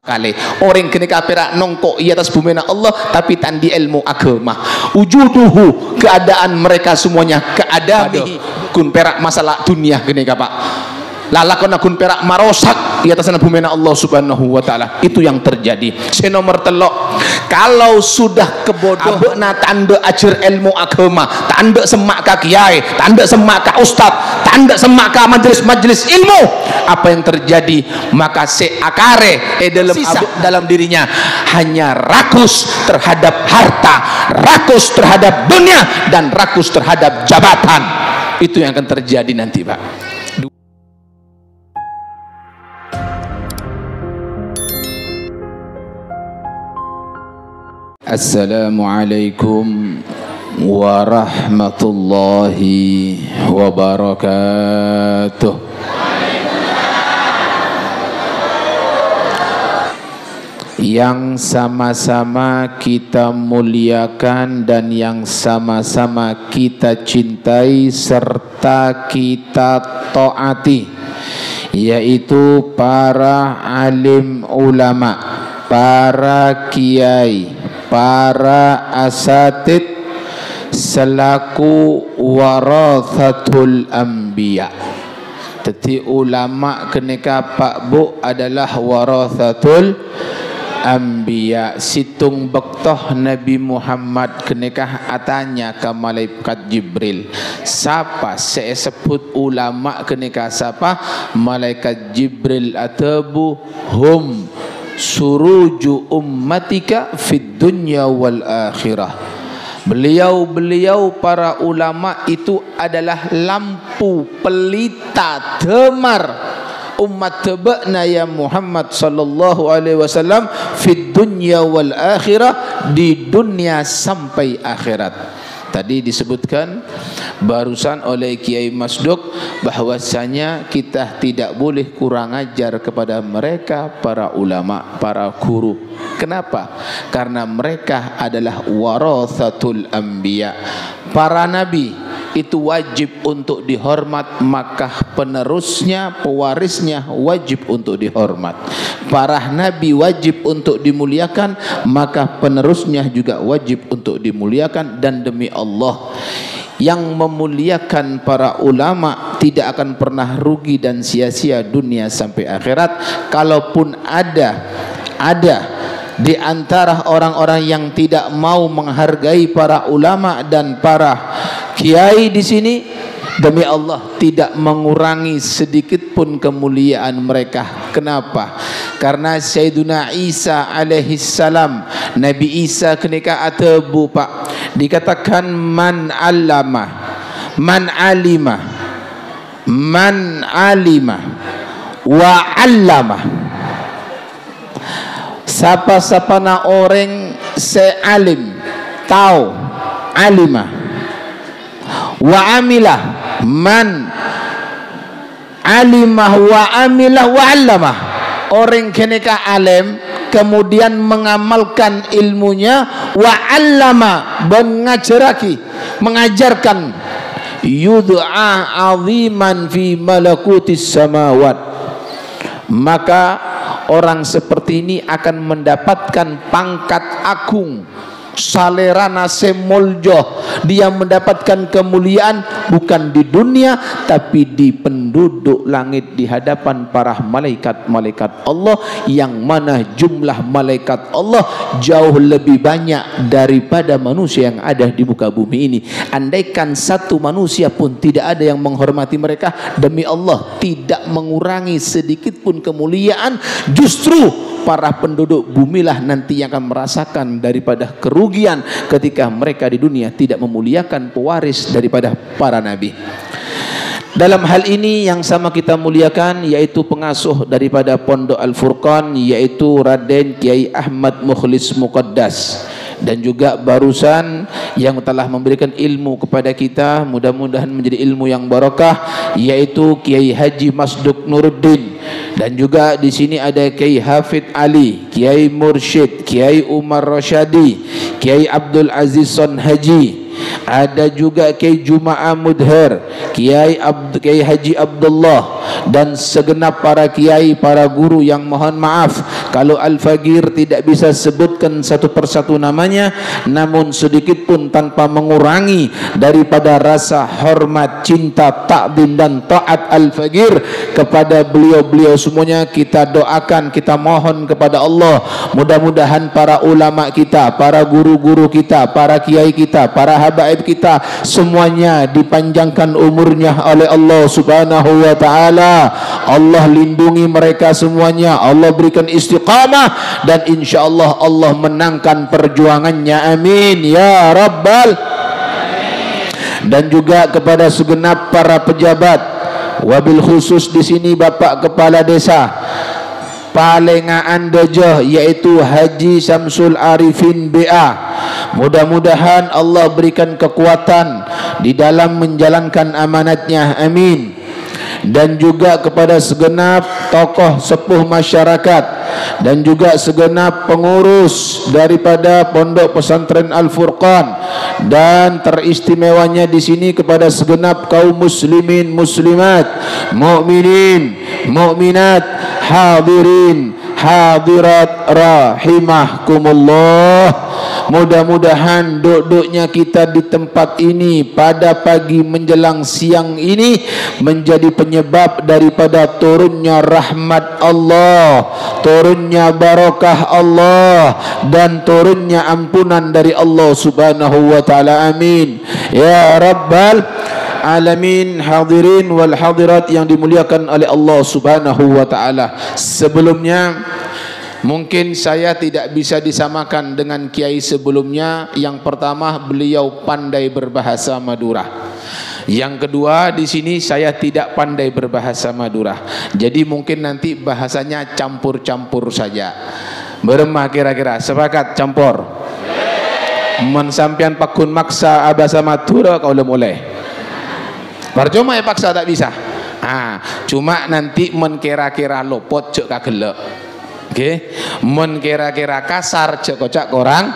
kali orang kena kapirak nongkok di atas bumi Allah tapi tandi ilmu agama wujuduhu keadaan mereka semuanya keadaan kun perak masalah dunia gini pak lalakon akun perak marosak di atas bumi Allah subhanahu wa ta'ala. Itu yang terjadi. Nomor telok, kalau sudah kebodohan tanda ajar ilmu agama, tanda semak ka kiai, tanda semak ka ustad, tanda semak ka majelis ilmu, apa yang terjadi? Maka seakare dalam dirinya hanya rakus terhadap harta, rakus terhadap dunia, dan rakus terhadap jabatan. Itu yang akan terjadi nanti Pak. Assalamualaikum warahmatullahi wabarakatuh. Yang sama-sama kita muliakan dan yang sama-sama kita cintai serta kita taati, yaitu para alim ulama, para kiai, para asatid selaku warathatul anbiya. Jadi ulama keneka Pak Bu adalah warathatul anbiya. Situng bektoh Nabi Muhammad keneka atanya ke malaikat Jibril, siapa saya sebut ulama keneka siapa? Malaikat Jibril atabu hum suruju ummatika fid dunya wal akhirah. Beliau para ulama itu adalah lampu pelita temar umat tebakna ya Muhammad sallallahu alaihi wasallam fid dunya wal akhirah, di dunia sampai akhirat. Tadi disebutkan barusan oleh Kiai Masduk bahwasanya kita tidak boleh kurang ajar kepada mereka para ulama, para guru. Kenapa? Karena mereka adalah warathatul anbiya. Para nabi itu wajib untuk dihormat, maka penerusnya, pewarisnya wajib untuk dihormat. Para nabi wajib untuk dimuliakan, maka penerusnya juga wajib untuk dimuliakan. Dan demi Allah, yang memuliakan para ulama tidak akan pernah rugi dan sia-sia dunia sampai akhirat. Kalaupun ada di antara orang-orang yang tidak mau menghargai para ulama dan para kiai di sini, demi Allah tidak mengurangi sedikit pun kemuliaan mereka. Kenapa? Karena Sayyiduna Isa alaihi salam, Nabi Isa ketika atabu Pak, dikatakan man alima wa allama. Siapa-siapa na orang sealim, tahu, alima, wa amilah, man alimah wa amilah wa allamah. Orang keneka alim kemudian mengamalkan ilmunya, wa allama, mengajarkan, yud'a aziman fi malakutis samawat, maka orang seperti ini akan mendapatkan pangkat agung, salerana semoljo. Dia mendapatkan kemuliaan bukan di dunia tapi di penduduk langit, di hadapan para malaikat-malaikat Allah, yang mana jumlah malaikat Allah jauh lebih banyak daripada manusia yang ada di muka bumi ini. Andaikan satu manusia pun tidak ada yang menghormati mereka, demi Allah tidak mengurangi sedikit pun kemuliaan. Justru para penduduk bumilah nanti yang akan merasakan daripada kerugian ketika mereka di dunia tidak memuliakan pewaris daripada para nabi. Dalam hal ini yang sama kita muliakan yaitu pengasuh daripada Pondok Al-Furqan, yaitu Raden Kiai Ahmad Mukhlis Muqaddas, dan juga barusan yang telah memberikan ilmu kepada kita, mudah-mudahan menjadi ilmu yang barakah, yaitu Kiai Haji Masduk Nuruddin. Dan juga di sini ada Kiai Hafid Ali, Kiai Mursyid, Kiai Umar Rosyadi, Kiai Abdul Aziz Son Haji, ada juga Kiai Juma'a Mudhir, Kiai Haji Abdullah, dan segenap para kiai, para guru yang mohon maaf kalau Al-Faqir tidak bisa sebutkan satu persatu namanya, namun sedikit pun tanpa mengurangi daripada rasa hormat, cinta, takdim dan taat Al-Faqir kepada beliau-beliau semuanya. Kita doakan, kita mohon kepada Allah, mudah-mudahan para ulama kita, para guru-guru kita, para kiai kita, para habaib kita semuanya dipanjangkan umurnya oleh Allah Subhanahu wa taala. Allah lindungi mereka semuanya, Allah berikan istiqamah, dan insyaallah Allah menangkan perjuangannya, amin ya rabbal. Dan juga kepada segenap para pejabat, wabil khusus di sini Bapak Kepala Desa Palengaan Dejah, yaitu Haji Syamsul Arifin BA. Mudah-mudahan Allah berikan kekuatan di dalam menjalankan amanatnya, amin. Dan juga kepada segenap tokoh sepuh masyarakat dan juga segenap pengurus daripada Pondok Pesantren Al-Furqan, dan teristimewanya di sini kepada segenap kaum muslimin muslimat, mukminin mukminat, hadirin hadirat rahimahkumullah. Mudah-mudahan duduknya kita di tempat ini pada pagi menjelang siang ini menjadi penyebab daripada turunnya rahmat Allah, turunnya barakah Allah, dan turunnya ampunan dari Allah Subhanahu wa taala, amin ya rabbal alamin. Hadirin wal hadirat yang dimuliakan oleh Allah Subhanahu wa taala, sebelumnya mungkin saya tidak bisa disamakan dengan kiai sebelumnya. Yang pertama, beliau pandai berbahasa Madura. Yang kedua, di sini saya tidak pandai berbahasa Madura. Jadi mungkin nanti bahasanya campur-campur saja. Beremah kira-kira, sepakat campur. Mensampian pakun maksa bahasa Madura kau boleh. Percuma ya paksa tak bisa. Cuma nanti menkira-kira lopot cek kagelek. Oke, mun kira-kira kasar cek kocak kurang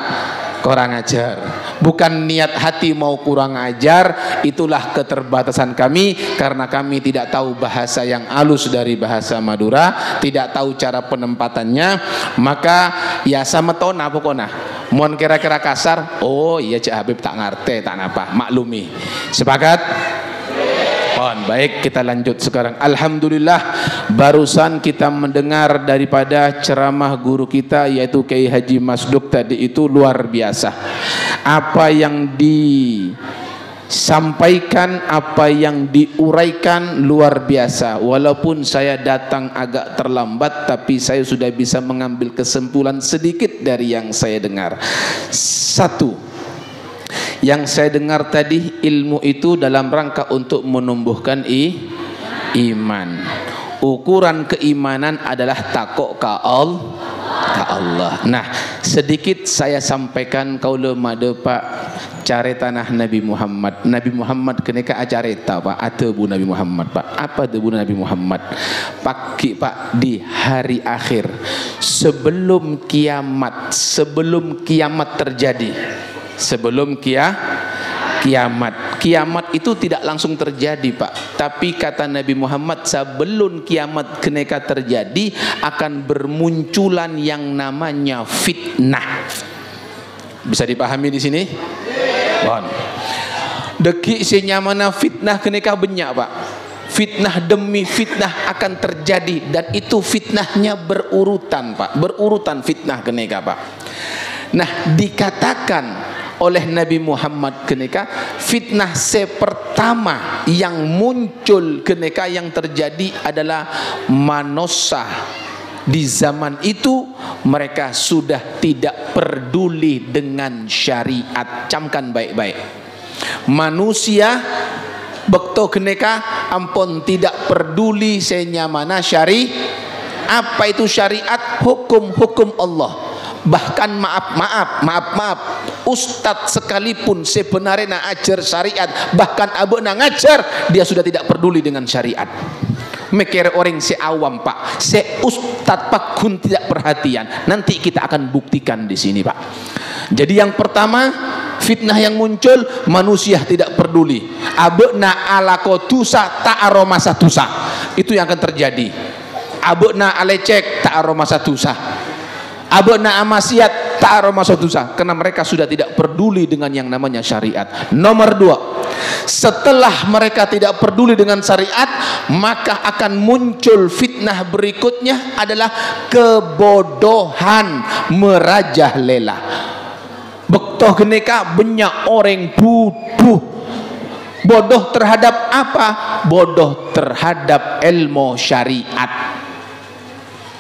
ajar. Bukan niat hati mau kurang ajar, itulah keterbatasan kami, karena kami tidak tahu bahasa yang halus dari bahasa Madura, tidak tahu cara penempatannya. Maka ya sama tona pokoknya. Mun kira-kira kasar, oh iya Cik Habib tak ngerti, tak apa, maklumi. Sepakat? Baik, kita lanjut sekarang. Alhamdulillah, barusan kita mendengar daripada ceramah guru kita yaitu Kiai Haji Masduk tadi, itu luar biasa. Apa yang disampaikan, apa yang diuraikan luar biasa. Walaupun saya datang agak terlambat, tapi saya sudah bisa mengambil kesimpulan sedikit dari yang saya dengar. Satu, yang saya dengar tadi, ilmu itu dalam rangka untuk menumbuhkan iman. Ukuran keimanan adalah takok ka Allah. Nah, sedikit saya sampaikan kaula made Pak care tanah Nabi Muhammad. Nabi Muhammad keneka acareta Pak, atau bu Nabi Muhammad Pak. Apa tu bu Nabi Muhammad? Paki Pak, di hari akhir sebelum kiamat terjadi. Sebelum kiamat itu tidak langsung terjadi Pak, tapi kata Nabi Muhammad sebelum kiamat keneka terjadi akan bermunculan yang namanya fitnah. Bisa dipahami di sini? Bon. Deki senyamana fitnah keneka banyak Pak. Fitnah demi fitnah akan terjadi, dan itu fitnahnya berurutan Pak, berurutan fitnah keneka Pak. Nah, dikatakan oleh Nabi Muhammad keneka fitnah pertama yang muncul keneka yang terjadi adalah manusia di zaman itu mereka sudah tidak peduli dengan syariat. Camkan baik-baik, manusia bekto keneka ampun tidak peduli senyamana apa itu syariat, hukum-hukum Allah. Bahkan maaf, ustadz sekalipun sebenarnya ajar syariat, bahkan abu ngajar, dia sudah tidak peduli dengan syariat. Mikir orang awam Pak, ustadz Pak kun tidak perhatian. Nanti kita akan buktikan di sini Pak. Jadi yang pertama, fitnah yang muncul, manusia tidak peduli. Abna ala kotusa ta'aro masa tusa. Itu yang akan terjadi. Abna alecek ta'aro masa tusa. Abna amasiat ta'aro masa tusa. Karena mereka sudah tidak peduli dengan yang namanya syariat. Nomor 2, setelah mereka tidak peduli dengan syariat, maka akan muncul fitnah berikutnya adalah kebodohan merajalela. Bektoh geneka banyak orang bodoh. Bodoh terhadap apa? Bodoh terhadap ilmu syariat.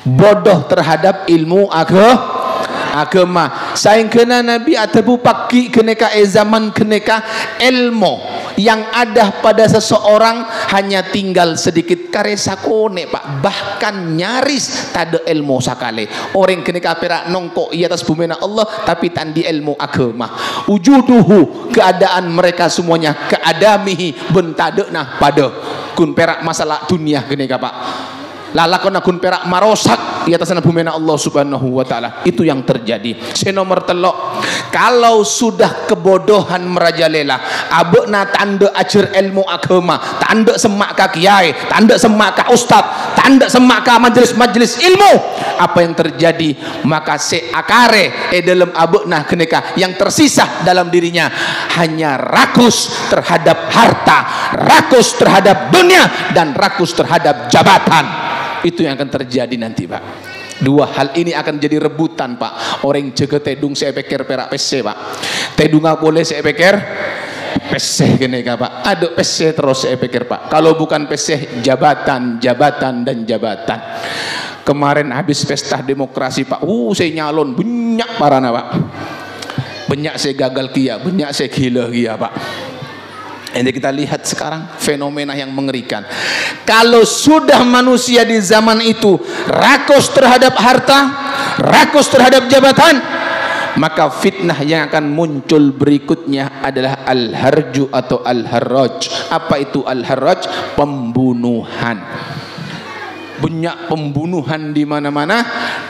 Bodoh terhadap ilmu agama. Sayang kena Nabi atabu pagi keneka zaman keneka ilmu yang ada pada seseorang hanya tinggal sedikit karesa kone pak, bahkan nyaris tak ada ilmu sakale. Orang keneka perak nongkok di atas bumi Allah tapi tandi ilmu agama. Wujuduhu, keadaan mereka semuanya keadamihi bentade nah pada kun perak masalah dunia keneka pak. Lalakon akun perak marosak di atas bumi Allah subhanahu wa ta'ala. Itu yang terjadi. Senomor telok, kalau sudah kebodohan merajalela, abekna tanda ajar ilmu agama, tanda semak ka kiai, tanda semak ka ustad, tanda semak ka majelis-majelis ilmu, apa yang terjadi? Maka seakare dalam abekna keneka yang tersisa dalam dirinya hanya rakus terhadap harta, rakus terhadap dunia, dan rakus terhadap jabatan. Itu yang akan terjadi nanti pak. Dua hal ini akan jadi rebutan pak. Orang jaga tedung saya pikir perak PC pak. Tedung nggak boleh saya pikir PC gini pak. Ada PC terus saya pikir pak. Kalau bukan PC jabatan, jabatan dan jabatan. Kemarin habis pesta demokrasi pak. Saya nyalon banyak parana pak. Banyak saya gagal kia, banyak saya gila kia pak. Ini kita lihat sekarang fenomena yang mengerikan. Kalau sudah manusia di zaman itu rakus terhadap harta, rakus terhadap jabatan, maka fitnah yang akan muncul berikutnya adalah al-harju atau al-harraj. Apa itu al-harraj? Pembunuhan. Banyak pembunuhan di mana-mana.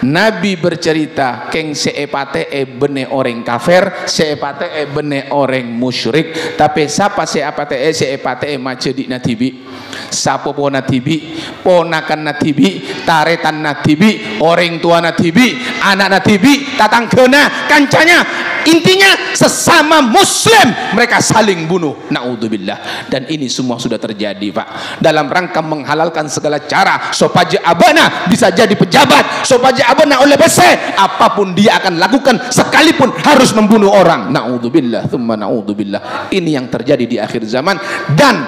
Nabi bercerita keng seepate bene orang kafir, seepate bene orang musyrik. Tapi siapa seepate macedik natibi, siapa pun natibi, ponakan natibi, taretan natibi, orang tua natibi, anak natibi, tatang kena kancanya. Intinya sesama muslim mereka saling bunuh. Naudzubillah. Dan ini semua sudah terjadi pak, dalam rangka menghalalkan segala cara supaya abana bisa jadi pejabat, supaya abana oleh besar, apapun dia akan lakukan sekalipun harus membunuh orang. Naudzubillah tsumma naudzubillah. Ini yang terjadi di akhir zaman, dan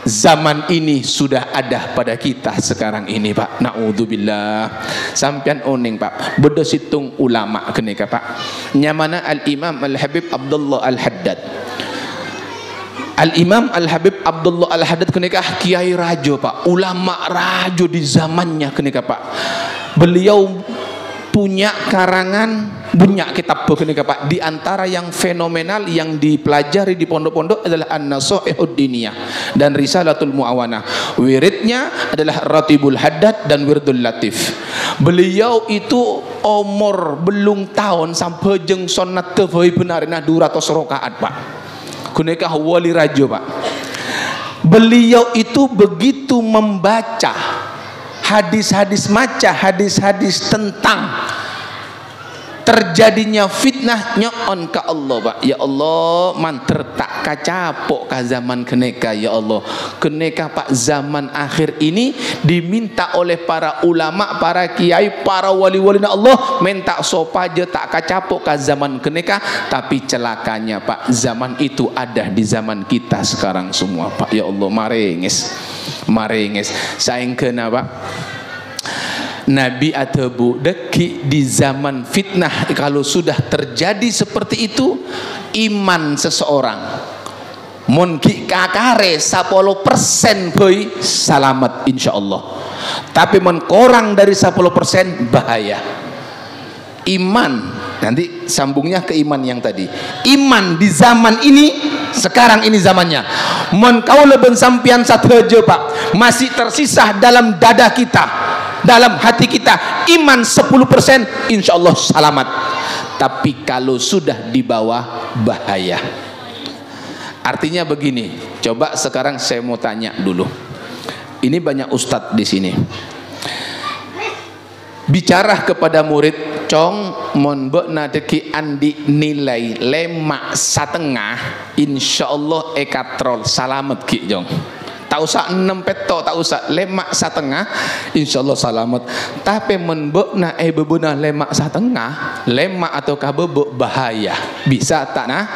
zaman ini sudah ada pada kita sekarang ini pak. Naudzubillah. Sampian oning pak beda situng ulama keneka pak, nyamana al-Imam Al-Habib Abdullah Al-Haddad. Al-Imam Al-Habib Abdullah Al-Haddad keneka kiai rajo pak, ulama rajo di zamannya keneka pak. Beliau punya karangan, punya kitab keneka pak. Di antara yang fenomenal yang dipelajari di pondok-pondok adalah An-Nasaihud Diniyah dan Risalatul Muawanah. Wiridnya adalah Ratibul Haddad dan Wirdul Latif. Beliau itu umur belum tahun sampai jeng sunat tefai benarina 200 rakaat pak. Kuneka wali rajo pak. Beliau itu begitu membaca hadis-hadis, maca hadis-hadis tentang terjadinya fitnah nyon ke Allah pak. Ya Allah manter tak kacapok ka zaman keneka. Ya Allah keneka pak, zaman akhir ini diminta oleh para ulama, para kiai, para wali-wali Allah minta sopaja tak kacapok ka zaman keneka. Tapi celakanya pak, zaman itu ada di zaman kita sekarang semua pak. Ya Allah marenges, marenges. Sayang kena pak, Nabi atabu deki di zaman fitnah, kalau sudah terjadi seperti itu, iman seseorang mungkin kakare 10% boy selamat insyaallah, tapi kurang dari 10% bahaya. Iman nanti sambungnya ke iman yang tadi. Iman di zaman ini, sekarang ini zamannya, kau leben sampian satejo pak, masih tersisa dalam dada kita, dalam hati kita, iman 10% insya Allah selamat. Tapi kalau sudah di bawah bahaya. Artinya begini, coba sekarang saya mau tanya dulu. Ini banyak ustadz di sini. Bicara kepada murid, cong mon bekna deki andi nilai 5,5, insyaallah ekatrol salamet ki jong. Tak usah 6 peto, tak usah 5,5, insyaallah salamet. Tapi mon bekna bebena 5,5, lemak ataukah bebek bahaya. Bisa tak nah?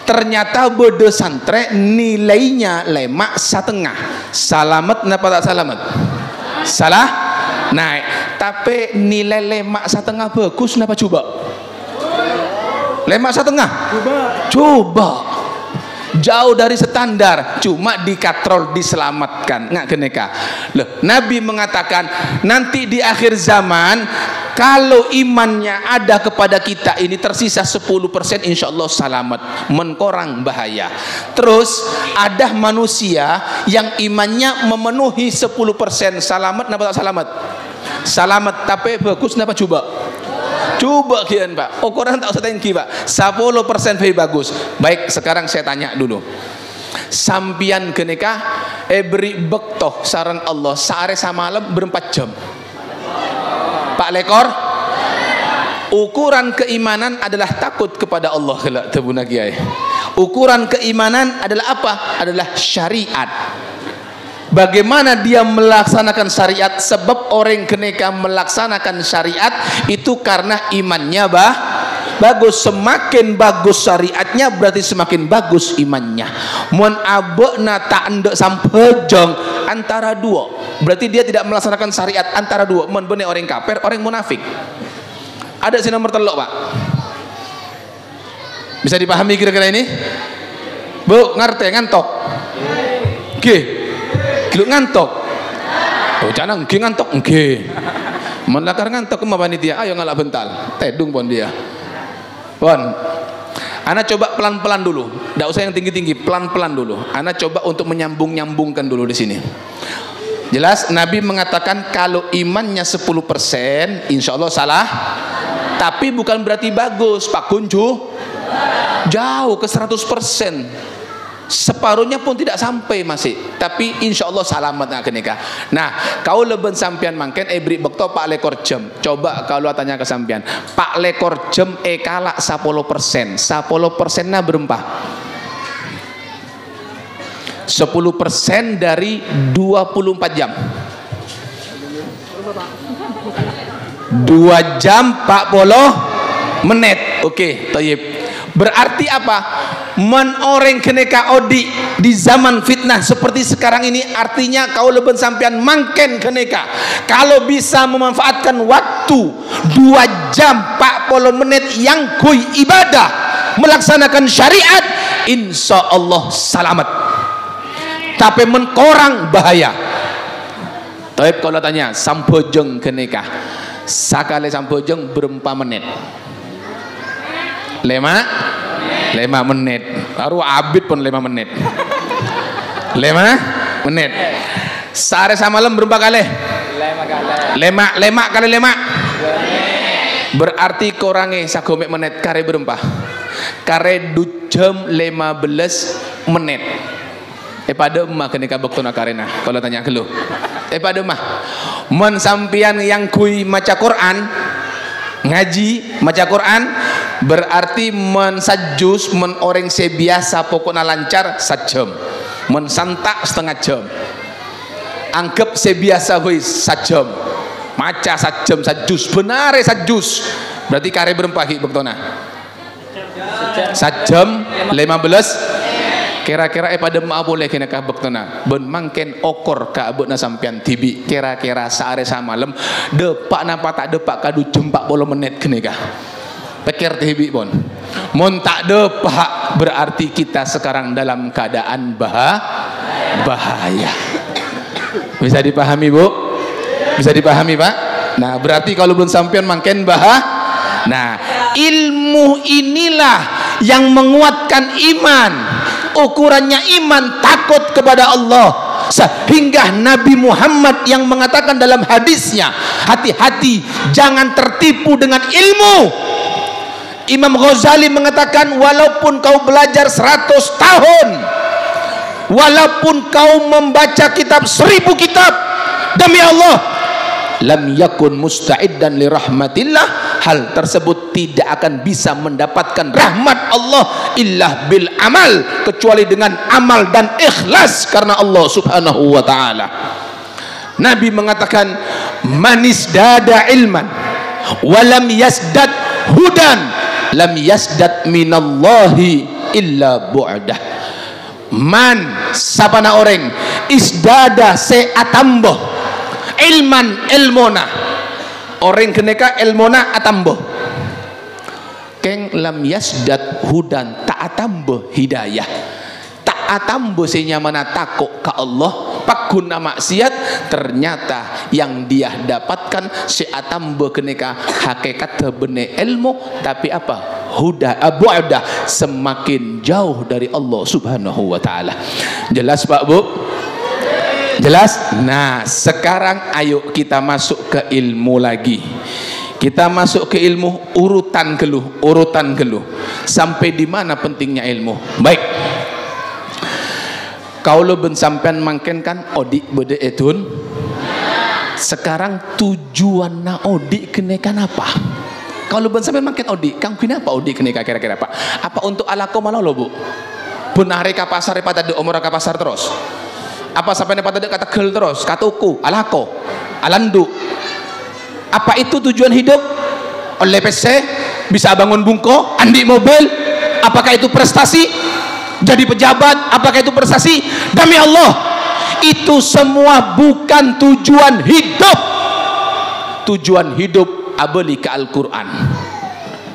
Ternyata bode santre nilainya 5,5. Salamet napa tak salamet? Salah? Naik. Tapi nilai 5,5 bagus napa coba? 5,5? Coba. Jauh dari standar, cuma dikatrol, diselamatkan. Nggak keneka. Loh, Nabi mengatakan nanti di akhir zaman kalau imannya ada kepada kita ini tersisa 10%, insya Allah selamat, menkorang bahaya. Terus ada manusia yang imannya memenuhi 10%, selamat napa tak selamat? Selamat, tapi bagus napa coba? Coba kian Pak, ukuran tak usah tangki Pak, 10% lebih bagus. Baik, sekarang saya tanya dulu, sampian keneka beri bektoh saran Allah sehari semalam berempat jam Pak Lekor. Ukuran keimanan adalah takut kepada Allah kelak tebuna kiai. Ukuran keimanan adalah apa? Adalah syariat. Bagaimana dia melaksanakan syariat? Sebab orang keneka melaksanakan syariat itu karena imannya bagus. Semakin bagus syariatnya berarti semakin bagus imannya. Mun abekna tak endek sampejong antara dua, berarti dia tidak melaksanakan syariat antara dua. Mun bener orang kafir, orang munafik. Ada si nomor telok Pak. Bisa dipahami kira-kira ini? Bu, ngerti ngantok? Oke. Kilo ngantok. Oh, jangan nggih ngantok nggih. Menlakar ngantok ke panitia, ayo ngalak bental. Tedung pon dia. Pon. Ana coba pelan-pelan dulu. Enggak usah yang tinggi-tinggi, pelan-pelan dulu. Ana coba untuk menyambung-nyambungkan dulu di sini. Jelas Nabi mengatakan kalau imannya 10%, insya Allah salah. Tapi bukan berarti bagus, Pak Kuncu. Jauh ke 100%. Separuhnya pun tidak sampai masih, tapi insya Allah selamat nak kenikah. Nah, kau leben sampian mangken beri bekto Pak Lekor jam. Coba kalau tanya ke sampian, Pak Lekor jam kalak 10%. 10% na berapa? 10% dari 24 jam. 2 jam 40 menit. Oke, toyib. Berarti apa? Men orang keneka odi di zaman fitnah seperti sekarang ini, artinya kau leben sampean mangken keneka kalau bisa memanfaatkan waktu 2 jam 40 menit yang kui ibadah melaksanakan syariat, insya Allah selamat. Tapi menkorang bahaya. Tapi kalau tanya sampojeng keneka sakale sampojeng berapa menit? 5 menit. Baru abid pun 5 menit. 5 menit. Sehari semalam berapa kali? 5 kali 5. Berarti kurangnya sagomek menit kare berapa? Kare 2 jam 15 menit. Pada emak kenika bektona karena kalau tanya ke lu. Pada emak. Men sampian yang kui maca Quran, ngaji maca Quran, berarti men sajus men orang sebiasa pokoknya lancar sajam, men santak setengah jam, anggap sebiasa hui sajam, maca sajam sajus benar sajus, berarti kare berapa hi bektona? Sajam 15. Kira-kira pada mak boleh kena kah bektona ben mangken okor ka abutna sampean tibi kira-kira sehari semalam depak napa tak depak kadu jam 40 menit kene kah pikir tibi pun mun tak depak berarti kita sekarang dalam keadaan bahaya. Bisa dipahami Bu? Bisa dipahami Pak? Nah berarti kalau belum sampean mangken nah ilmu inilah yang menguatkan iman. Ukurannya iman takut kepada Allah, sehingga Nabi Muhammad yang mengatakan dalam hadisnya, hati-hati jangan tertipu dengan ilmu. Imam Ghazali mengatakan, walaupun kau belajar 100 tahun, walaupun kau membaca kitab 1000 kitab, demi Allah, lam yakun musta'iddan li rahmatillah, hal tersebut tidak akan bisa mendapatkan rahmat Allah illa bil amal, kecuali dengan amal dan ikhlas karena Allah subhanahu wa ta'ala. Nabi mengatakan, manis dada ilman walam yasdad hudan lam yasdad minallahi illa bu'dah. Man sapana orang isdada se atambo ilman ilmona, orang keneka ilmona atambo, keng lam yasdad hudan tak atambo hidayah, tak atambo senyamana takut ke Allah pakuna maksiat, ternyata yang dia dapatkan si atambo keneka hakikat bene ilmu, tapi apa? Huda bu'dah, semakin jauh dari Allah subhanahu wa ta'ala. Jelas Pak Bu? Jelas? Nah sekarang ayo kita masuk ke ilmu lagi. Kita masuk ke ilmu urutan geluh. Sampai di mana pentingnya ilmu? Baik. Kaulo ben sampean mangken kan odik bede etun. Sekarang tujuan na odik kenekan apa? Kalau ben sampean mangken odik, kang kenapa odik kenekan kira-kira Pak? Apa untuk alako malah lo Bu? Benare ka pasar pada de omor ka pasar terus. Apa sampai pada kata gel terus, katuku, alako, alandu. Apa itu tujuan hidup? Oleh PC bisa bangun bungko, andi mobil. Apakah itu prestasi? Jadi pejabat, apakah itu prestasi? Demi Allah, itu semua bukan tujuan hidup. Tujuan hidup abali ke Al-Quran.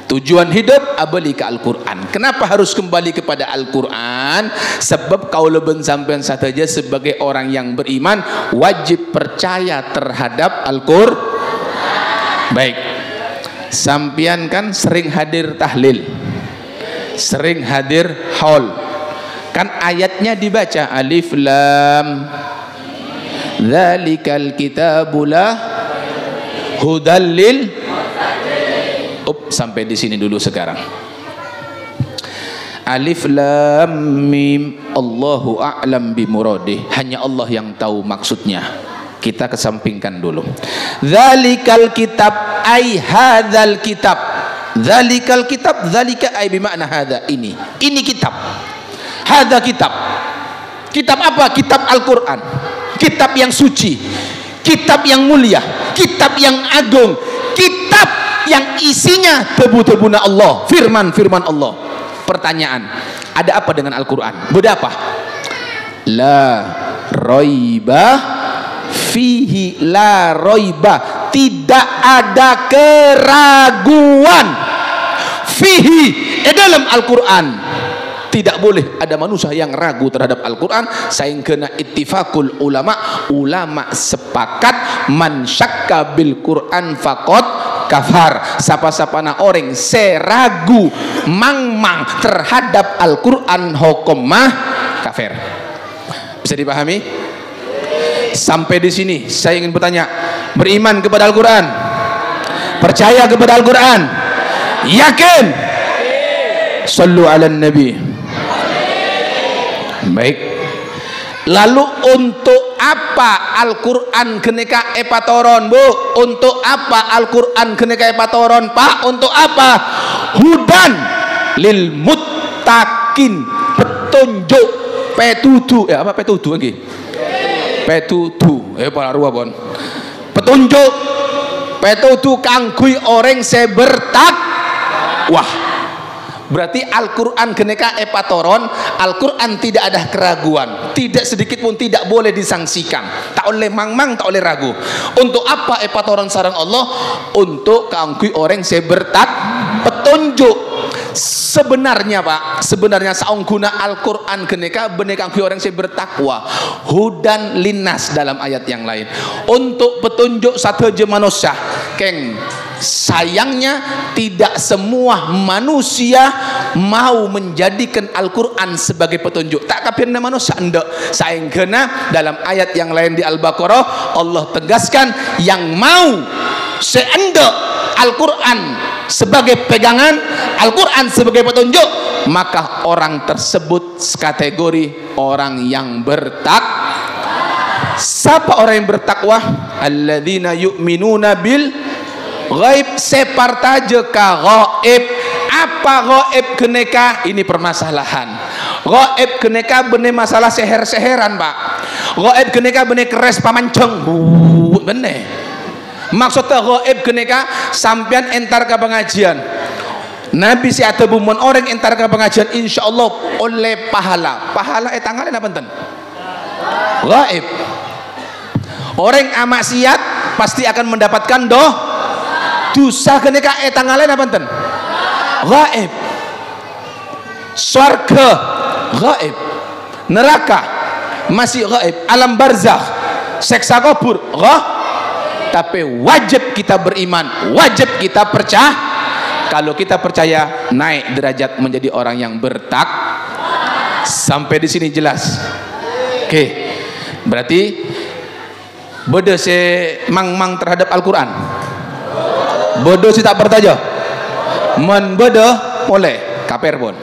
Tujuan hidup abali ke Al-Quran. Kenapa harus kembali kepada Al-Quran? Sebab kau leben sampean saja sebagai orang yang beriman wajib percaya terhadap Al-Quran. Baik, sampean kan sering hadir tahlil, sering hadir haul, kan ayatnya dibaca alif lam dzalikal kitabula hudallil. Sampai di sini dulu sekarang. Alif lam mim Allahu a'lam bimuradih, hanya Allah yang tahu maksudnya. Kita kesampingkan dulu. Dzalikal kitab ai hadzal kitab. Dzalikal kitab, dzalika ai bermakna hadza, ini kitab. Hadza kitab. Kitab apa? Kitab Al-Qur'an. Kitab yang suci, kitab yang mulia, kitab yang agung, kitab yang isinya tebu-tebuna Allah, firman-firman Allah. Pertanyaan, ada apa dengan Al-Qur'an? Beda apa? La raiba fihi, la raiba, tidak ada keraguan. Fihi, dalam Al-Qur'an tidak boleh ada manusia yang ragu terhadap Al-Quran. Sehingga ittifaqul ulama, ulama sepakat man syakka bil Quran faqad kafar. Sapa-sapana orang seragu mang-mang terhadap Al-Quran hukumah kafir. Bisa dipahami? Sampai di sini saya ingin bertanya, beriman kepada Al-Quran, percaya kepada Al-Quran, yakin? Sallu ala nabi. Baik. Lalu untuk apa Al-Quran keneka epatoron Bu? Untuk apa Al-Quran keneka epatoron Pak? Untuk apa? Hudan lil muttaqin, petunjuk, petutu. Apa petutu lagi? Petutu. Para ruah pon. Petunjuk, petutu kangkui orang sebertak. Wah. Berarti Al-Quran keneka epatoron, Al-Quran tidak ada keraguan, tidak sedikit pun tidak boleh disangsikan, tak oleh mang-mang, tak oleh ragu. Untuk apa epatoron sarang Allah? Untuk kangkui orang sebertak petunjuk. Sebenarnya Pak, sebenarnya saungguna Al-Quran keneka benek kangkui orang sebertakwa, hudan linnas dalam ayat yang lain, untuk petunjuk satu je manusia. Keng, sayangnya tidak semua manusia mau menjadikan Al-Quran sebagai petunjuk. Tak kapirna manusia ndak. Sayangnya dalam ayat yang lain di Al-Baqarah Allah tegaskan yang mau seendak Al-Quran sebagai pegangan, Al-Quran sebagai petunjuk, maka orang tersebut kategori orang yang Siapa orang yang bertakwa? Alladzina yu'minuna bil ghaib, separtaje ka ghaib. Apa ghaib keneka? Ini permasalahan. Ghaib keneka bener masalah seher-seheran, Pak. Ghaib keneka bener keres pamanceng. Bener. Maksudnya ghaib keneka sampean entar ke pengajian. Nabi si atabu mun orang entar ke pengajian insyaallah oleh pahala. Pahala tanggalnya apa enten? Ghaib. Orang amaksiat pasti akan mendapatkan dosa keneka tanggalnya apa enten? Ghaib. Surga ghaib, neraka masih ghaib, alam barzakh, siksa kubur ghaib. Tapi wajib kita beriman, wajib kita percaya. Kalau kita percaya, naik derajat menjadi orang yang sampai di sini jelas. Oke. Berarti bodoh se mang-mang terhadap Al-Quran, bodoh si tak bertaja, men bodoh boleh kaper pun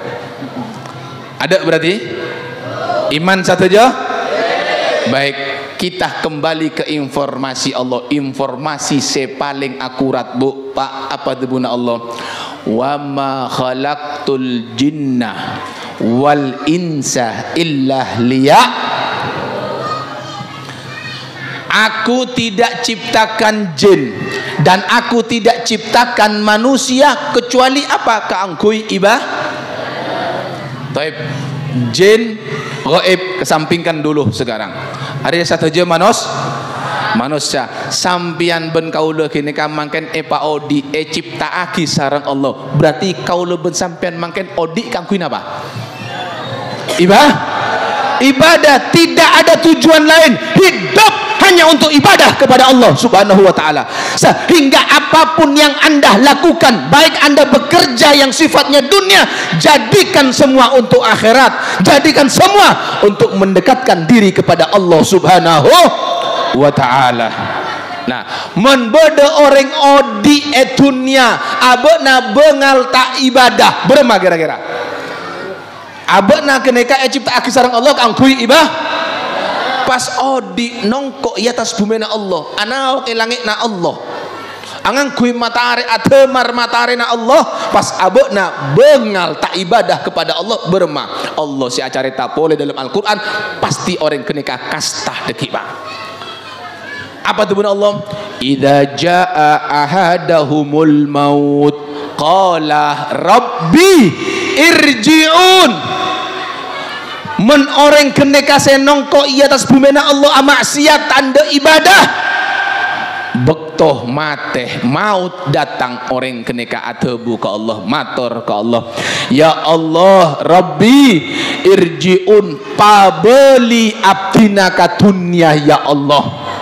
ada. Berarti iman satu aja. Baik, kita kembali ke informasi Allah. Informasi paling akurat, Bu, Pak. Apa itu guna Allah? Wa ma khalaqtul jinna wal insa illa liya. Aku tidak ciptakan jin dan aku tidak ciptakan manusia kecuali apa? Keangkui Taib. Jin gaib kesampingkan dulu sekarang. Hari satu je manusia. Sampian ben kaula kini ka mangken epa odi ciptaaki sareng Allah. Berarti kaula ben sampean mangken odi kangkuin apa? Ibadah. Tidak ada tujuan lain. Hidup hanya untuk ibadah kepada Allah Subhanahu wa taala. Sehingga apapun yang Anda lakukan, baik Anda bekerja yang sifatnya dunia, jadikan semua untuk akhirat, jadikan semua untuk mendekatkan diri kepada Allah Subhanahu wa taala. Nah, mun bodo orang odi dunia, abena bengal tak ibadah, berema kira-kira. Abena keneka cipta aki sareng Allah kangkui pas odi nongko i atas bumi na Allah, anau ke langit na Allah, angang kui matahari atemar matahari na Allah, pas abena bengal tak ibadah kepada Allah, berema Allah si acari tak boleh dalam Al-Quran pasti orang keneka kastah deki Pak. Apa tu benar Allah? Idza jaa ahadahumul maut qala rabbi irji'un. Men orang keneka senongko i atas bumi na Allah amaksiat tanda ibadah, bektoh mate maut datang orang keneka atebu ke Allah, matur ke Allah, ya Allah Rabbi irji'un pabeli abdina ka dunya ya Allah.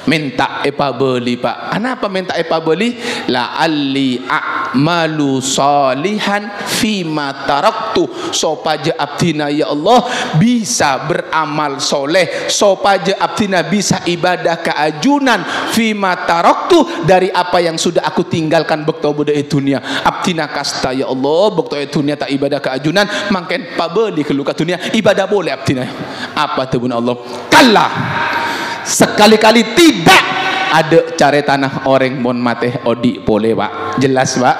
Minta beli Pak. Kenapa minta beli? La alli a'malu salihan fima taraktu, sopaja abdina ya Allah bisa beramal soleh, sopaja abdina bisa ibadah keajunan fima taraktu, dari apa yang sudah aku tinggalkan bekto budak dunia. Abdina kasta ya Allah bekto dunia tak ibadah keajunan, mangken pabeli keluka dunia ibadah boleh abdina. Apa tu bun Allah? Kalah. Sekali-kali tidak ada cari tanah orang mon mate odi boleh Pak. Jelas Pak.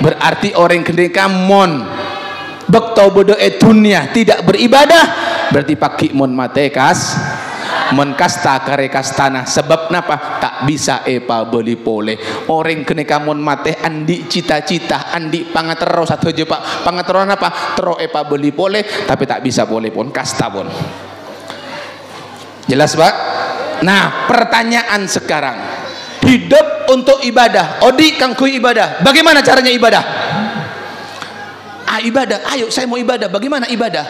Berarti orang ketika mon bekto bodo dunia tidak beribadah, berarti paki mon mate mon kasta kare kastana. Sebab napa? Tak bisa beli boleh. Orang kenika mon mate andi cita-cita, andi pangatero satu aja Pak. Pangatero apa? Tero beli boleh tapi tak bisa boleh pun kasta pun. Jelas Pak? Nah, pertanyaan sekarang, hidup untuk ibadah, odi kangkui ibadah, bagaimana caranya ibadah? Ibadah, ayo saya mau ibadah, bagaimana ibadah?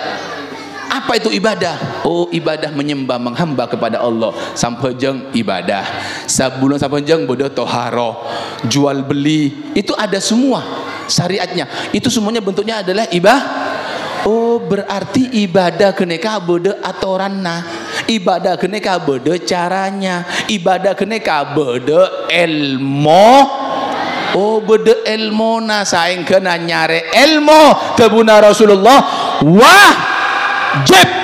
Apa itu ibadah? Oh, ibadah menyembah, menghamba kepada Allah. Sampejeng ibadah, sabulan sampejeng bodoh toharo, jual beli, itu ada semua syariatnya. Itu semuanya bentuknya adalah ibadah. Oh, berarti ibadah keneka beda atoranna, ibadah keneka beda caranya, ibadah keneka beda ilmu Oh beda ilmu na saing kena nyare ilmu kebuna Rasulullah wajib.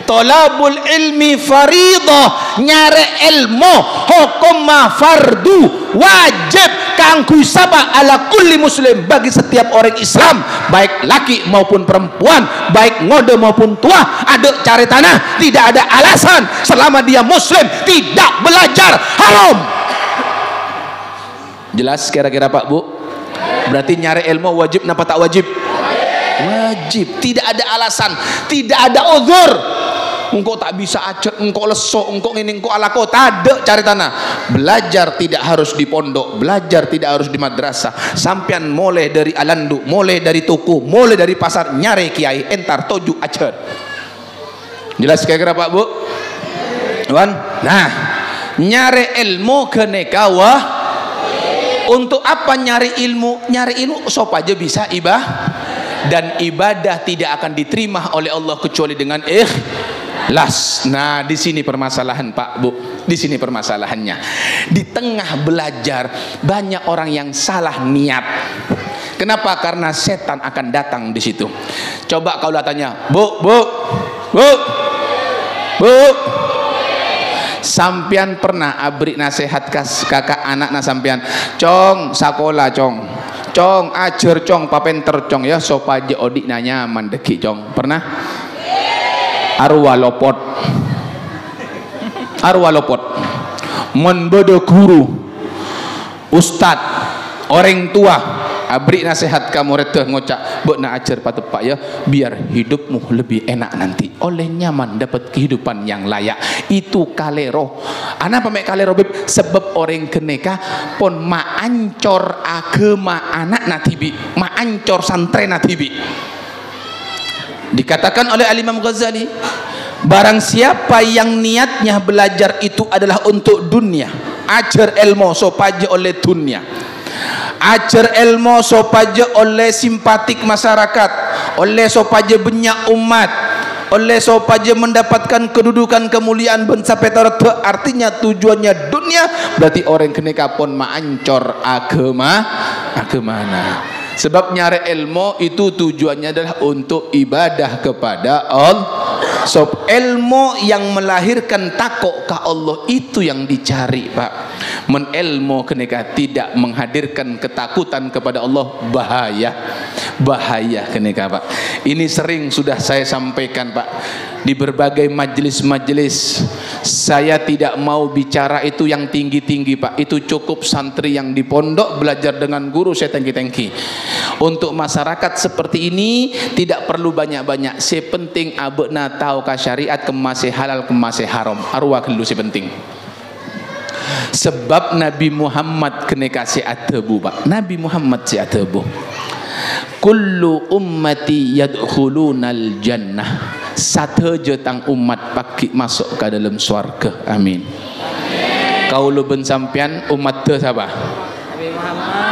Tolabul ilmi faridah, nyare ilmu hukum fardu wajib kanggo sapa ala kulli muslim, bagi setiap orang Islam, baik laki maupun perempuan, baik ngode maupun tua, ada cari tanah, tidak ada alasan selama dia muslim tidak belajar haram. Jelas kira-kira Pak Bu? Berarti nyari ilmu wajib napa tak wajib? Wajib, tidak ada alasan, tidak ada uzur. Engkau tak bisa acet, engkau lesok, engkau ini, engkau ala kau, tak ada cari tanah. Belajar tidak harus di pondok, belajar tidak harus di madrasah. Sampian mulai dari alandu, mulai dari toko, mulai dari pasar, nyari kiai entar toju acet. Jelas kira-kira Pak Bu? Tuan? Nah, nyari ilmu keneka wah. Untuk apa nyari ilmu? Nyari ilmu sop aja bisa dan ibadah tidak akan diterima oleh Allah kecuali dengan ikhlas. Nah, di sini permasalahan Pak Bu. Di sini permasalahannya. Di tengah belajar banyak orang yang salah niat. Kenapa? Karena setan akan datang di situ. Coba kau tanya, Bu. Sampian pernah abri nasihat kakak anak na sampian, cong sakola cong ajar cong papenter cong ya sopaje odik nanya mandeki cong pernah? Arwah lopot menbodo guru ustad orang tua abri nasihat kamu reteh ngocak bok na ajar patepak ya biar hidupmu lebih enak nanti oleh nyaman dapat kehidupan yang layak. Itu kalero anak pamek kalero beb sebab orang keneka pon maancor agama anak natibi maancor santre natibi. Dikatakan oleh Al-Imam Ghazali, barang siapa yang niatnya belajar itu adalah untuk dunia, ajar ilmu sopaja oleh dunia, ajar ilmu sopaja oleh simpatik masyarakat, oleh sopaja banyak umat, oleh sopaja mendapatkan kedudukan kemuliaan bencapai tarot, artinya tujuannya dunia, berarti orang keneka pon maancor agama nah. Sebab nyari ilmu itu tujuannya adalah untuk ibadah kepada Allah. Sob ilmu yang melahirkan takut ke Allah itu yang dicari Pak. Men ilmu keneka tidak menghadirkan ketakutan kepada Allah, bahaya keneka Pak. Ini sering sudah saya sampaikan Pak di berbagai majelis-majelis. Saya tidak mau bicara itu yang tinggi-tinggi Pak. Itu cukup santri yang di pondok belajar dengan guru saya tengki-tengki. Untuk masyarakat seperti ini tidak perlu banyak-banyak. Sepenting abekna tahu ka syariat kemasih halal kemasih haram. Arwah dulu sepenting. Sebab Nabi Muhammad kena kasih atebu Pak. Nabi Muhammad si atebu. Kullu ummati yadkhulunal jannah. Satu jetang umat paki masuk ke dalam surga. Amin. Kau lu ben sampian umat te siapa? Nabi Muhammad.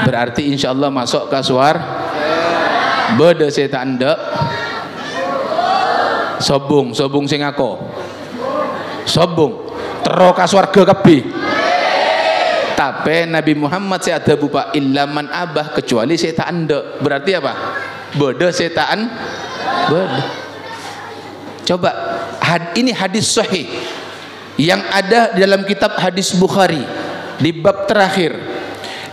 Berarti insyaallah masuk ke surga. Beda setan dek. Sobung sing aku. Sobung tero ka surga kabeh. Tapi Nabi Muhammad saya ada bupa ilaman abah kecuali setan dek. Berarti apa? Beda setan. Beda. Coba ini hadis sahih yang ada dalam kitab hadis Bukhari di bab terakhir.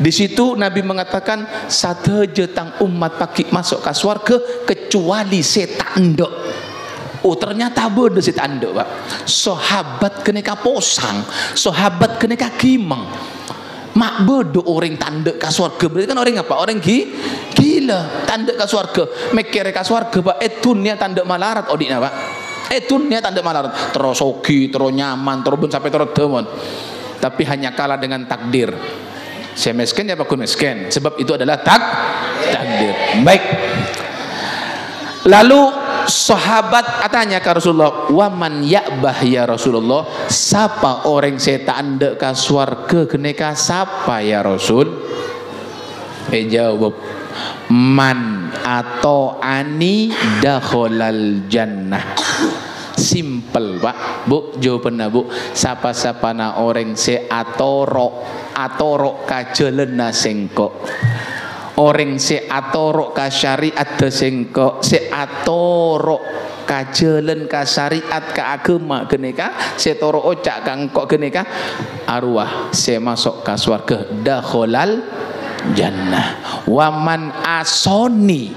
Di situ Nabi mengatakan satu jetang umat paki masuk ke surga kecuali setan dek. Oh ternyata beda setan dek Pak. Sahabat keneka posang, sahabat keneka kimeng. Mak bodoh orang tanda ke surga. Berarti kan orang apa? Orang gila. Tanda ke surga. Mikir ke surga Pak. Dunia tanda malarat odiknya Pak. Dunia tanda malarat. Terus ogi, terus nyaman, terus ben sampai terus demon. Tapi hanya kalah dengan takdir. Saya miskin ya Pak miskin. Sebab itu adalah takdir. Baik. Lalu sahabat tanya ke Rasulullah, waman ya'bah ya Rasulullah, siapa orang setan dek ka swarga keneka siapa ya Rasul? Jawab, man atau ani dakhalal jannah. Simple Pak. Bu, jawabannya Bu, siapa-siapa na orang se atorok kajalan na sengkok. Orang se atorok ka syariat de sengkok, se atorok kajalan ka syariat ka agama geneka, se toro ocak ka engkok geneka, arwah se masuk ka swarga dakhalal jannah. Waman asoni,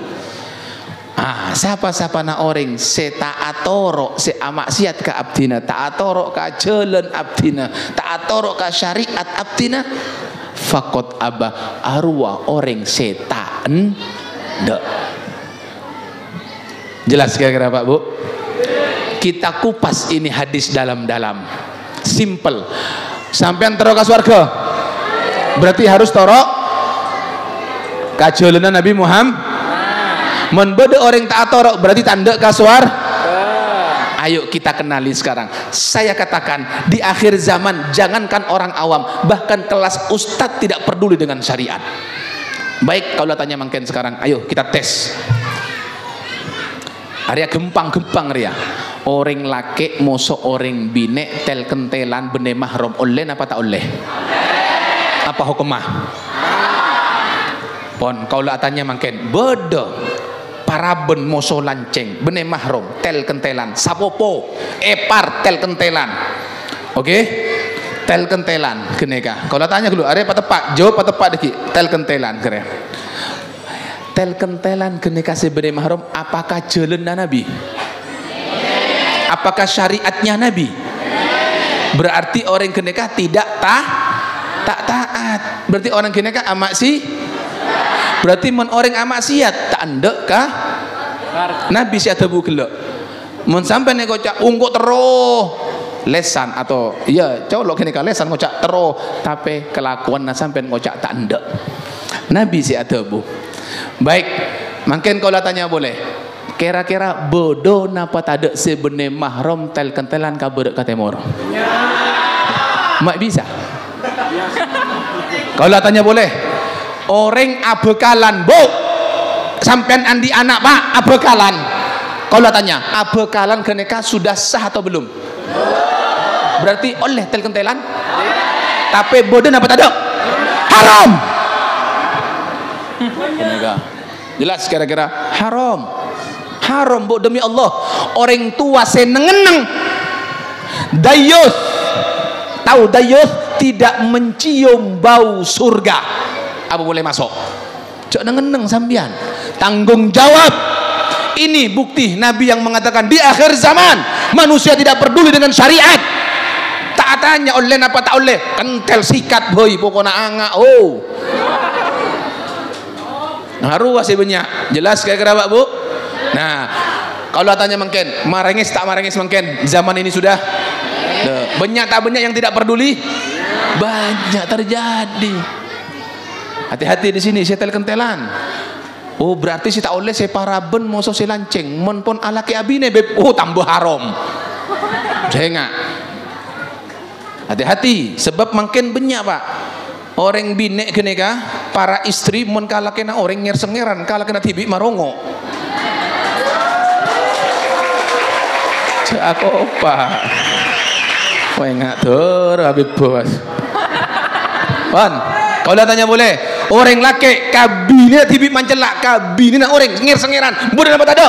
siapa-siapa na orang se ta'atorok se amaksiat ka abdina, ta'atorok ka jalan abdina, ta'atorok ka syariat abdina, fakot abah, arwah orang setan ndak. Jelas kira-kira Pak Bu? Kita kupas ini hadis dalam-dalam. Simple. Sampean tero ka swarga, berarti harus toro kajalan Nabi Muhammad. Men bede orang tak atorok berarti tanda kaswar. Ayo kita kenali sekarang. Saya katakan di akhir zaman jangankan orang awam, bahkan kelas ustadz tidak peduli dengan syariat. Baik, kalau tanya mungkin sekarang, ayo kita tes. Area gempang ria. Orang laki mosok orang bine tel kentelan bene mahram oleh apa tak oleh? Apa hukumah? Pon kalau tanya mungkin beda. Paraben moso lanceng bene mahrum tel kentelan sapopo epar tel kentelan, oke? Tel kentelan geneka. Kalau tanya dulu are apa tepat, jawab apa tepat deki tel kentelan keren. Tel kentelan geneka si bene mahrum, apakah jalan Nabi? Apakah syariatnya Nabi? Berarti orang geneka tidak taat. Berarti orang geneka amak sih. Berarti men orang amaksiat tak ndek kah Nabi si atabu gelek mun sampai nek kocak ungkuk terus lesan atau iya colok kene ka lesan ngocak terus tapi kelakuan sampai ngocak tak ndek Nabi si atabu. Baik, mungkin kalau tanya boleh kira-kira bodoh napa tade sebene mahram tel kentelan ka berek ka temor mak bisa kalau tanya boleh. Orang abekalan Bu, sampean andi anak Pak abekalan. Kalau tanya abekalan keneka sudah sah atau belum? Berarti oleh tel kentelan. Tapi bodoh apa tak ada? Haram. Keneka jelas kira-kira haram. Haram Bu, demi Allah. Orang tua seneng-neng dayus, tahu dayus tidak mencium bau surga. Apa boleh masuk? Cok nengeneng sambian. Tanggung jawab. Ini bukti Nabi yang mengatakan di akhir zaman manusia tidak peduli dengan syariat. Tak tanya oleh apa tak oleh. Kentel sikat boy pokoknya angak. Oh. Haru masih banyak. Jelas kira-kira Pak Bu? Nah, kalau tanya mungkin marengis tak marengis mungkin zaman ini sudah banyak tak banyak yang tidak peduli? Banyak terjadi. Hati-hati di sini saya tel kentelan. Oh berarti si tak oleh saya paraben mau saya lanceng menpon ala ke abine beb. Oh tambah haram. Saya enggak. Hati-hati sebab makin banyak Pak. Orang bine geneka para istri mon kala kena orang ngersengeran kala kena tibi marongo. Aku apa? Wah enggak tur habis bos. Pan, kalau tanya boleh. Orang laki kabine tibi mancelak kabine nak orang sengeran boleh dapat ada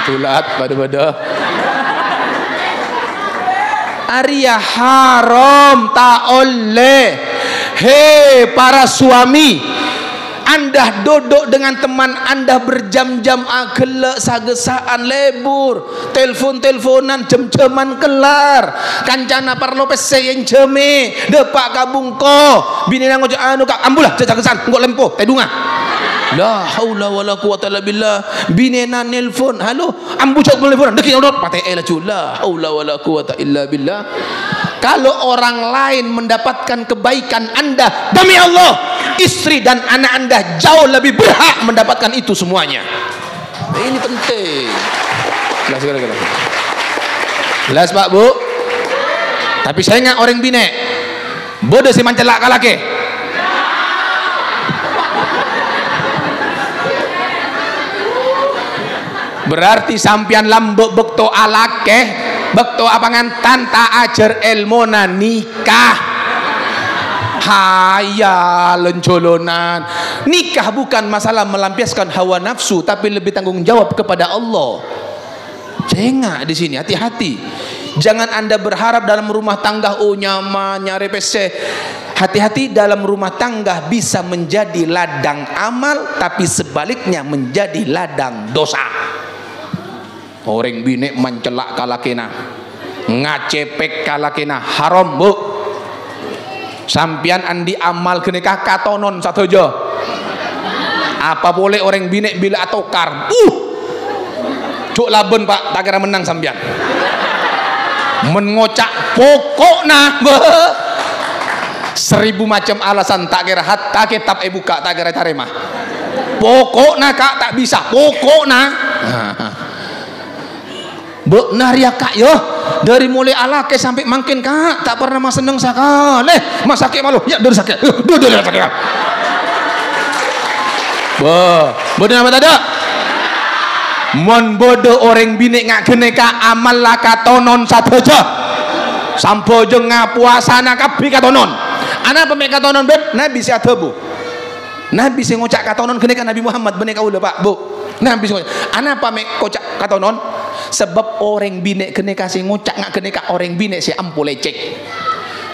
tulat pada Arya haram tak oleh. Hei para suami, Anda duduk dengan teman Anda berjam-jam agelek sagesaan lebur telepon-teleponan jam-jaman kelar kancana parlo pese yang jeme depak kabungko bini nang ngojak anu kak ambulah jajagesan engko lempo tedunga la haula wala quwata illa billah bini nan nelpon halo ambu cok telepon deki odot pate laju la haula wala quwata illa billah. Kalau orang lain mendapatkan kebaikan Anda, demi Allah, istri dan anak Anda jauh lebih berhak mendapatkan itu semuanya. Ini penting. Jelas kira-kira. Jelas Pak Bu. Tapi saya ingat orang bine. Bodoh si mancelak kalake. Berarti sampian lambek bekto alake, bekto apangan tanta ajar ilmona nikah. Hayal jolonan. Nikah bukan masalah melampiaskan hawa nafsu, tapi lebih tanggung jawab kepada Allah. Jengah di sini, hati-hati. Jangan Anda berharap dalam rumah tangga nyaman, nyari PC. Hati-hati, dalam rumah tangga bisa menjadi ladang amal, tapi sebaliknya menjadi ladang dosa. Orang bini mencelak kalakena, ngacepek kalakena, haram bu. Sampian andi amal kenikah katonon satu aja. Apa boleh orang bini bila atokar? Cuk laben pak, tak kira menang sampian. Mengocak pokokna 1000 macam alasan tak kira hatta kitab buka tak kira taremah. Pokokna kak tak bisa, pokokna. Benar ya kak yo, dari mulai alake sampai makin kak tak pernah mas seneng sekali. Mas sakit malu, ya dur sakit, dur sakit. Bodoh apa tadi? Mon bodoh orang bini ngak keneka amal lah katonon satu aja. Sampo jeng ngapuasana kabi katonon. Anak pemik katonon beb, Nabi si bu. Nabi si ngocak katonon keneka Nabi Muhammad benek kau pak bu. Nabi si ngocak. Anak pemik kocak katonon. Sebab orang bini kena kasih ngocak ngak kena ka orang bini si ampu lecek.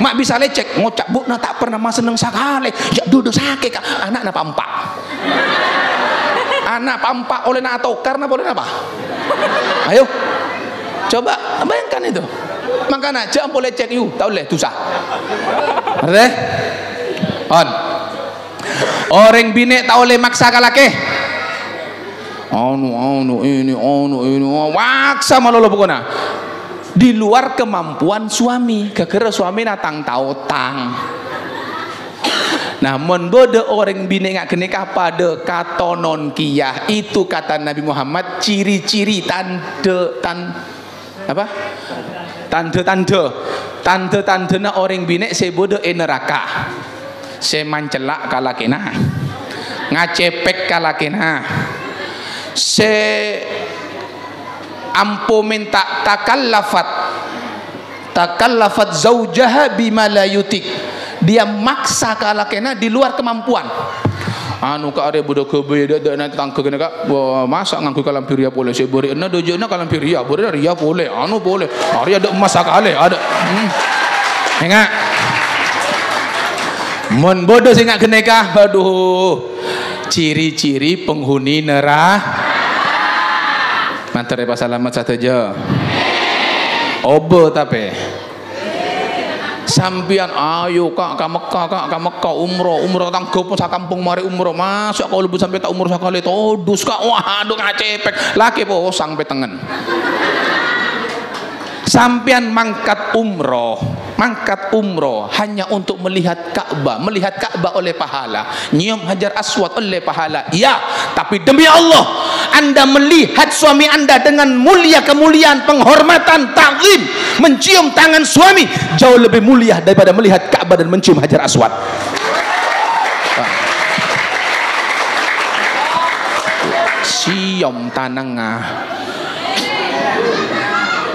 Mak bisa lecek ngocak bu, nah tak pernah mas seneng sekali. Ya duduk sakit kak. Anak napa empak. Anak pampak oleh nak atau karena boleh apa? Ayo, coba bayangkan itu. Makanya jangan boleh cek you, tahu leh susah. Ngerti? On. Orang bini tahu leh maksa kalake. Ini waksa malu pokoknya di luar kemampuan suami, kekera suami natang tautang. Nah, bodoh orang bini ngak kenikah pada katonon kiyah itu kata Nabi Muhammad ciri-ciri tanda na orang bini se bodoh neraka, se mancelak kalakena, ngacepek kalakena. Se ampo minta takallafat zaujaha bima la yutik, dia maksa kalakena di luar kemampuan. Anu ka are budak kebe dak nak tangke kena kak masak ngangku kalam piria boleh se beri ena dojona kalam piria boleh ria boleh anu boleh ari ada masak ale ada enggak mon bodoh sing ngak keneka aduh ciri-ciri penghuni neraka. Mantar pas alamat satu aja. Obo tapi sampian ayo kak ke Mekah umroh tanggup sak kampung mari umroh masuk kau lebih sampai tak umroh sekali todus kak wah aduh ngacepek laki po sampai tengen. Sampian mangkat umroh hanya untuk melihat Ka'bah oleh pahala, nyium Hajar Aswad oleh pahala. Ya, tapi demi Allah, Anda melihat suami Anda dengan mulia kemuliaan, penghormatan, ta'zim, mencium tangan suami jauh lebih mulia daripada melihat Ka'bah dan mencium Hajar Aswad. Siom tanangah.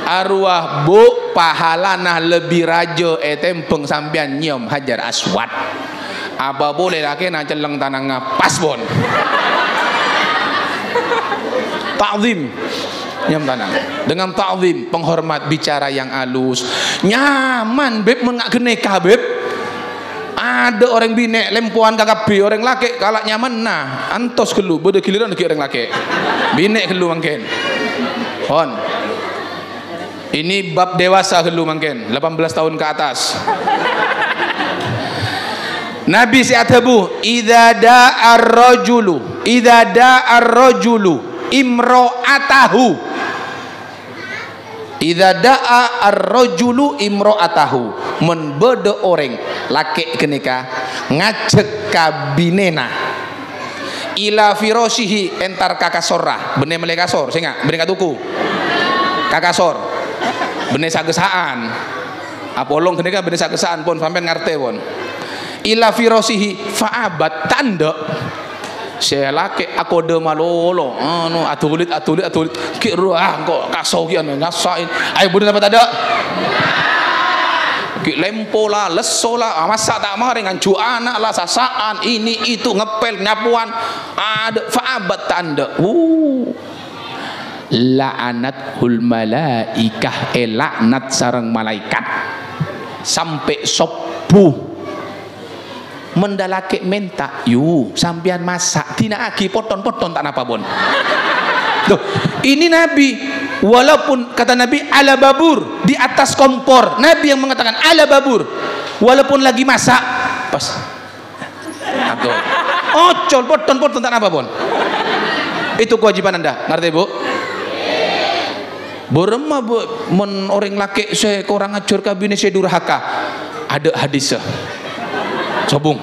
Arwah bu pahalana lebih raja tempeng sampian nyium Hajar Aswad. Apa boleh laki nak celeng tanang pas bon. Ta'zim nyium tanang dengan ta'zim, penghormat, bicara yang halus, nyaman beb mengak keneka beb. Ada orang bine lempuan KKB orang laki kalak nyaman nah antos kelu bodoh giliran lagi orang laki bine kelu mungkin on. Ini bab dewasa dulu mungkin 18 tahun ke atas. Nabi si'atabu idza da'a ar-rajulu imra'atahu idza da'a ar-rajulu imra'atahu men bede orang laki kenika ngajek kabinena ila firashihi entar kakasora bener mele kasor singa bener katuku kakasor bener sagesaan apolong kenika bener sagesaan pun sampai ngarte pun ila firasihi fa'abat tanda saya laki aku de malolo anu atulit kira kok kasau kian ngasain ayo bener apa tak ada ki lempo lah leso lah masa tak mari ngancu anak lah sasaan ini itu ngepel nyapuan ada fa'abat tanda la'anathul malaikah laknat sareng malaikat sampai sopu mendalake menta yu sampian masak tina agi poton-poton tak napa bon. Loh, ini Nabi walaupun kata Nabi ala babur di atas kompor, Nabi yang mengatakan ala babur walaupun lagi masak pas atau ocol poton-poton tak napa bon. Itu kewajiban Anda, ngerti Bu? Berema Bu men orang laki saya kurang acur kabine saya durhaka. Ada hadisnya. Sobung.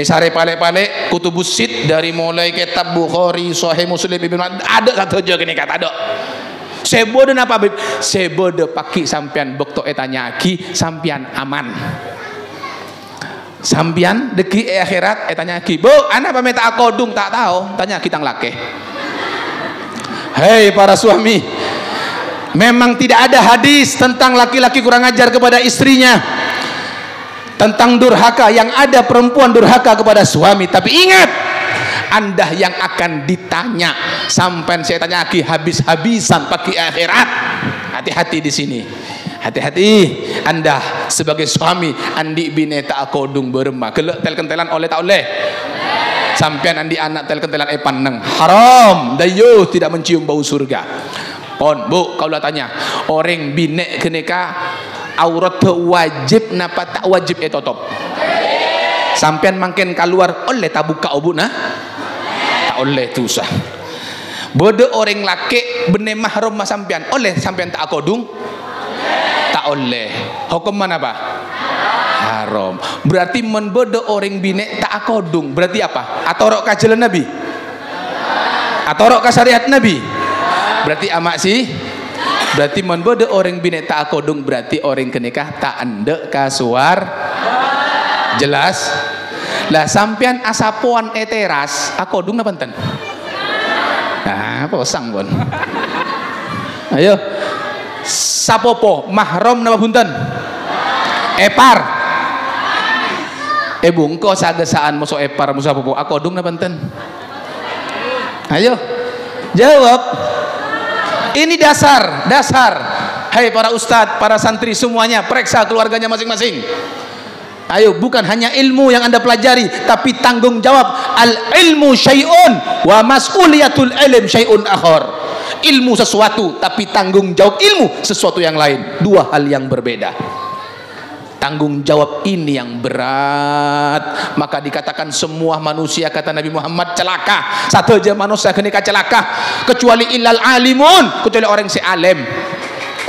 Sare pale-pale kutubus sit dari mulai kitab Bukhari, Sahih Muslim, Ibnu ada satu aja gini kata ada. Sebodo napa Bib? Sebodo paki sampian bekto etanya aki sampian aman. Sampian deki akhirat etanya aki. Bu, anak pameta akodung tak tahu, tanya kita nglake. Hei para suami, memang tidak ada hadis tentang laki-laki kurang ajar kepada istrinya. Tentang durhaka, yang ada perempuan durhaka kepada suami. Tapi ingat, Anda yang akan ditanya sampai saya tanya lagi habis-habisan pagi akhirat. Hati-hati di sini. Hati-hati Anda sebagai suami andi bineta akodung berema kelek tel-kentelan oleh tak oleh. Sampean andi anak tel-kentelan paneng haram dayo tidak mencium bau surga. Pon Bu, kalau tanya orang binek keneka aurat wajib napa tak wajib etotop sampean makin keluar oleh tak buka obu nah tak oleh tu sah bodoh orang laki benih mahram mas sampean oleh sampean tak akodung tak oleh hukum mana apa haram berarti menbodoh orang binek tak akodung berarti apa atorok kajalan Nabi atorok kasariat Nabi berarti amak sih berarti menbodoh orang binek tak akodung berarti orang kenikah tak andek kasuar jelas lah sampean asapuan eteras akodung apa enten nah posang bon ayo sapopo mahram napa bunten epar bungko sagesaan musuh epar musuh sapopo akodung napa enten ayo jawab. Ini dasar. Hai para ustadz, para santri semuanya, periksa keluarganya masing-masing. Ayo, bukan hanya ilmu yang Anda pelajari, tapi tanggung jawab. Al ilmu syai'un wa mas'uliyatul ilm syai'un akhar. Ilmu sesuatu, tapi tanggung jawab ilmu sesuatu yang lain. Dua hal yang berbeda. Tanggung jawab ini yang berat. Maka dikatakan semua manusia kata Nabi Muhammad celaka. Satu aja manusia kenika celaka kecuali illal alimun, kecuali orang si alim.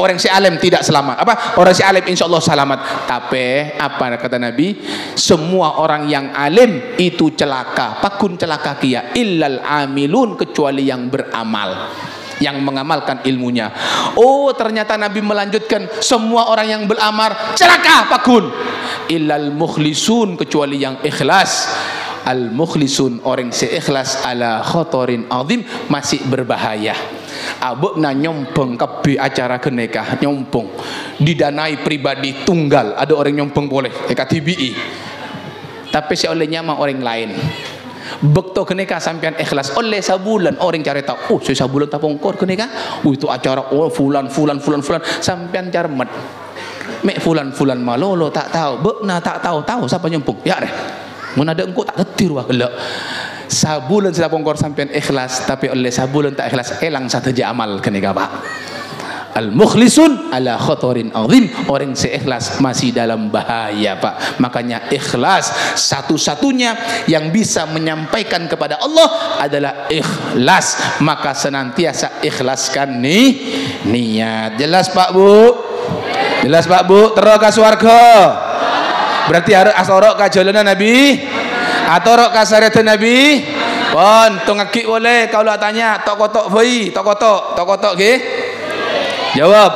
Orang si alim tidak selamat. Apa? Orang si alim insya Allah selamat. Tapi apa kata Nabi? Semua orang yang alim itu celaka. Pakun celaka kia illal amilun, kecuali yang beramal, yang mengamalkan ilmunya. Oh, ternyata Nabi melanjutkan semua orang yang beramal celaka pakun illal mukhlisun, kecuali yang ikhlas. Al mukhlisun, orang seikhlas ala khotorin azim, masih berbahaya. Abukna nyompeng kebi acara kenikah nyompeng didanai pribadi tunggal, ada orang nyompeng boleh TBI, tapi si olehnya mah orang lain. Bekto kenikah sampean ikhlas oleh sabulan orang cari tahu saya sabulan tapongkor kenikah itu acara fulan sampean jarmet mek fulan malolo tak tahu bekna tak tahu siapa nyempung ya deh mun ada engko tak ketir wah gelek sabulan sudah pongkor sampean ikhlas tapi oleh sabulan tak ikhlas elang satu aja amal kenikah Pak. Al mukhlisun ala khotorin azim, orang seikhlas masih dalam bahaya Pak. Makanya ikhlas satu-satunya yang bisa menyampaikan kepada Allah adalah ikhlas. Maka senantiasa ikhlaskan niat. Jelas Pak Bu? Jelas Pak Bu? Terus ke swarga. Berarti harus asorok ke jalan Nabi, atorok ke syariat Nabi. Pon tongaki boleh kalau tanya tok-tok bayi, tok-tok ke? Jawab.